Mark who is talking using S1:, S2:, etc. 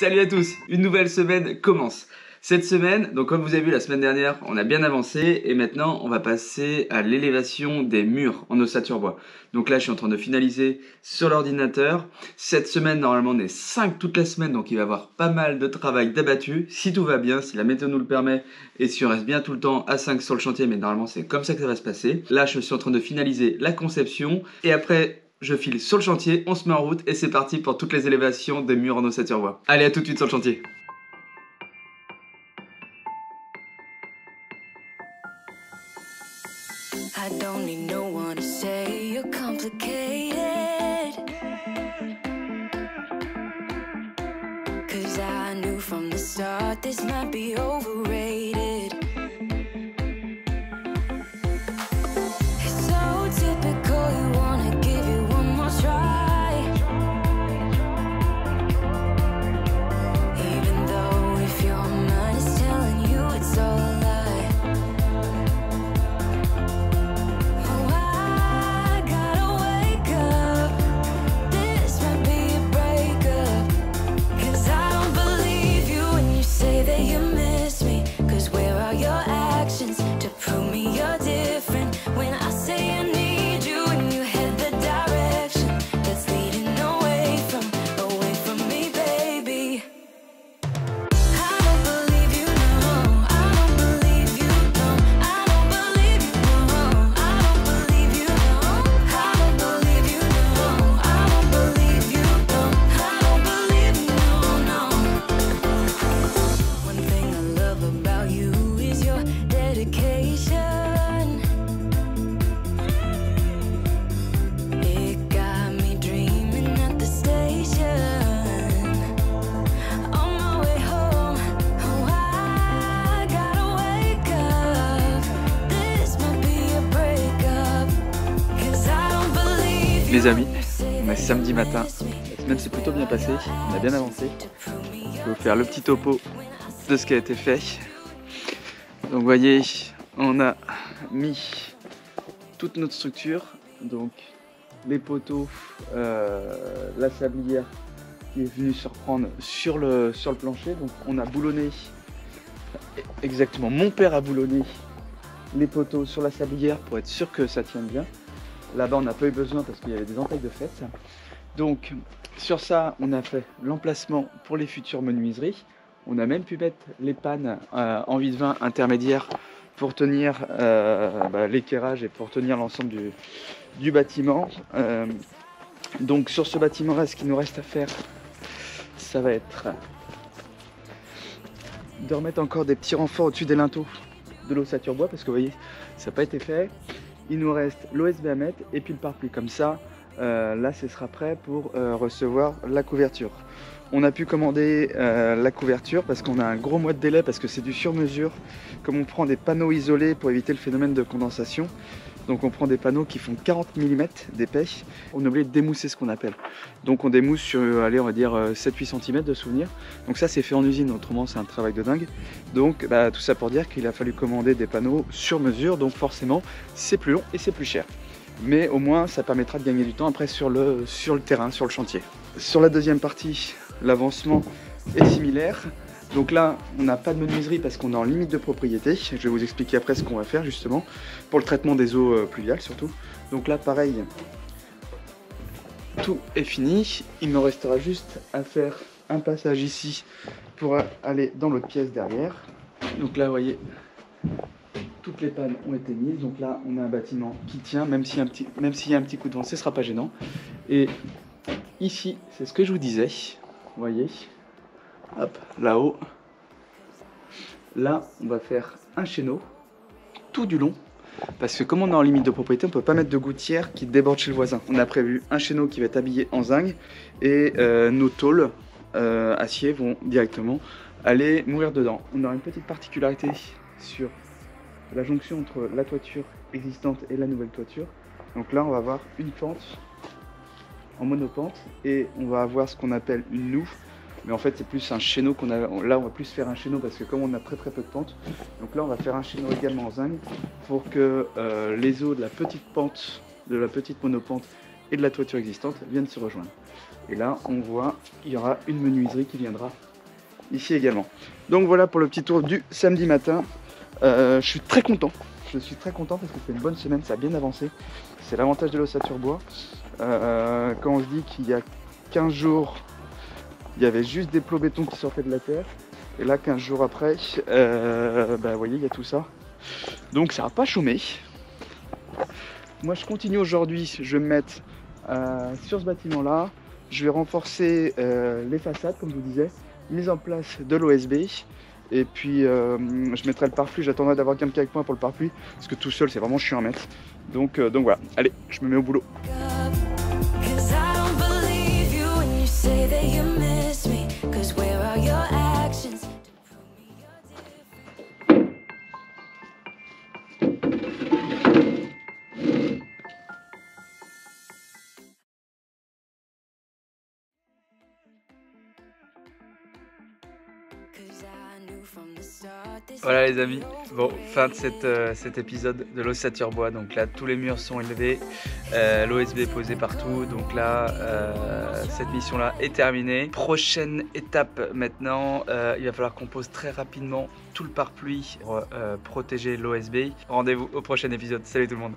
S1: Salut à tous, une nouvelle semaine commence. Cette semaine, donc comme vous avez vu la semaine dernière, on a bien avancé et maintenant on va passer à l'élévation des murs en ossature bois. Donc là je suis en train de finaliser sur l'ordinateur. Cette semaine normalement on est 5 toute la semaine, donc il va y avoir pas mal de travail d'abattu. Si tout va bien, si la météo nous le permet et si on reste bien tout le temps à 5 sur le chantier, mais normalement c'est comme ça que ça va se passer. Là je suis en train de finaliser la conception et après je file sur le chantier, on se met en route et c'est parti pour toutes les élévations des murs en ossature bois. Allez, à tout de suite sur le chantier.
S2: I don't need no one to say you're complicated, 'cause I knew from the start this might be overrated. It's so typical, you wanna give you one more try, even though if your mind is telling you it's all a lie.
S1: Les amis, on est samedi matin, la semaine s'est plutôt bien passée, on a bien avancé. Je vais vous faire le petit topo de ce qui a été fait. Donc vous voyez, on a mis toute notre structure, donc les poteaux, la sablière qui est venue se reprendre sur le plancher. Donc on a boulonné, exactement, mon père a boulonné les poteaux sur la sablière pour être sûr que ça tienne bien. Là-bas, on n'a pas eu besoin parce qu'il y avait des entailles de fait. Donc, sur ça, on a fait l'emplacement pour les futures menuiseries. On a même pu mettre les pannes en vide vin intermédiaire pour tenir l'équerrage et pour tenir l'ensemble du bâtiment. Donc, sur ce bâtiment-là, ce qu'il nous reste à faire, ça va être de remettre encore des petits renforts au-dessus des linteaux de l'ossature bois parce que vous voyez, ça n'a pas été fait. Il nous reste l'OSB à mettre et puis le pare-pluie. Comme ça, là, ce sera prêt pour recevoir la couverture. On a pu commander la couverture parce qu'on a un gros mois de délai parce que c'est du sur-mesure. Comme on prend des panneaux isolés pour éviter le phénomène de condensation, donc on prend des panneaux qui font 40 mm d'épais. On est obligé de démousser ce qu'on appelle. Donc on démousse sur, allez, on va dire 7-8 cm de souvenir. Donc ça c'est fait en usine, autrement c'est un travail de dingue. Donc tout ça pour dire qu'il a fallu commander des panneaux sur mesure, donc forcément c'est plus long et c'est plus cher. Mais au moins ça permettra de gagner du temps après sur le terrain, sur le chantier. Sur la deuxième partie, l'avancement est similaire. Donc là, on n'a pas de menuiserie parce qu'on est en limite de propriété. Je vais vous expliquer après ce qu'on va faire justement pour le traitement des eaux pluviales surtout. Donc là, pareil, tout est fini. Il me restera juste à faire un passage ici pour aller dans l'autre pièce derrière. Donc là, vous voyez, toutes les pannes ont été mises. Donc là, on a un bâtiment qui tient, même s'il y a un petit coup de vent, ce ne sera pas gênant. Et ici, c'est ce que je vous disais, vous voyez. Hop, là-haut. Là, on va faire un chéneau tout du long. Parce que comme on est en limite de propriété, on ne peut pas mettre de gouttière qui déborde chez le voisin. On a prévu un chéneau qui va être habillé en zinc. Et nos tôles acier vont directement aller mourir dedans. On aura une petite particularité sur la jonction entre la toiture existante et la nouvelle toiture. Donc là, on va avoir une pente en monopente. Et on va avoir ce qu'on appelle une noue. Mais en fait c'est plus un chéneau qu'on a. Là on va plus faire un chéneau parce que comme on a très peu de pente, donc là on va faire un chéneau également en zinc pour que les eaux de la petite pente, de la petite monopente et de la toiture existante viennent se rejoindre. Et là on voit qu'il y aura une menuiserie qui viendra ici également. Donc voilà pour le petit tour du samedi matin. Je suis très content. Je suis très content parce que c'est une bonne semaine, ça a bien avancé. C'est l'avantage de l'ossature bois. Quand on se dit qu'il y a 15 jours, il y avait juste des plots béton qui sortaient de la terre. Et là, 15 jours après, vous voyez, il y a tout ça. Donc ça n'a pas chômé. Moi, je continue aujourd'hui. Je vais me mettre sur ce bâtiment-là. Je vais renforcer les façades, comme je vous disais. Mise en place de l'OSB. Et puis, je mettrai le pare-pluie. J'attendrai d'avoir quelqu'un avec moi pour le pare-pluie. Parce que tout seul, c'est vraiment chiant à mettre. Donc voilà. Allez, je me mets au boulot.
S2: Cause I don't believe you when you say that you miss me. Cause where are your actions?
S3: Voilà les amis, bon, fin de cet épisode de l'ossature bois. Donc là tous les murs sont élevés, l'OSB est posé partout. Donc là cette mission là est terminée. Prochaine étape maintenant, il va falloir qu'on pose très rapidement tout le pare-pluie pour protéger l'OSB. Rendez-vous au prochain épisode, salut tout le monde.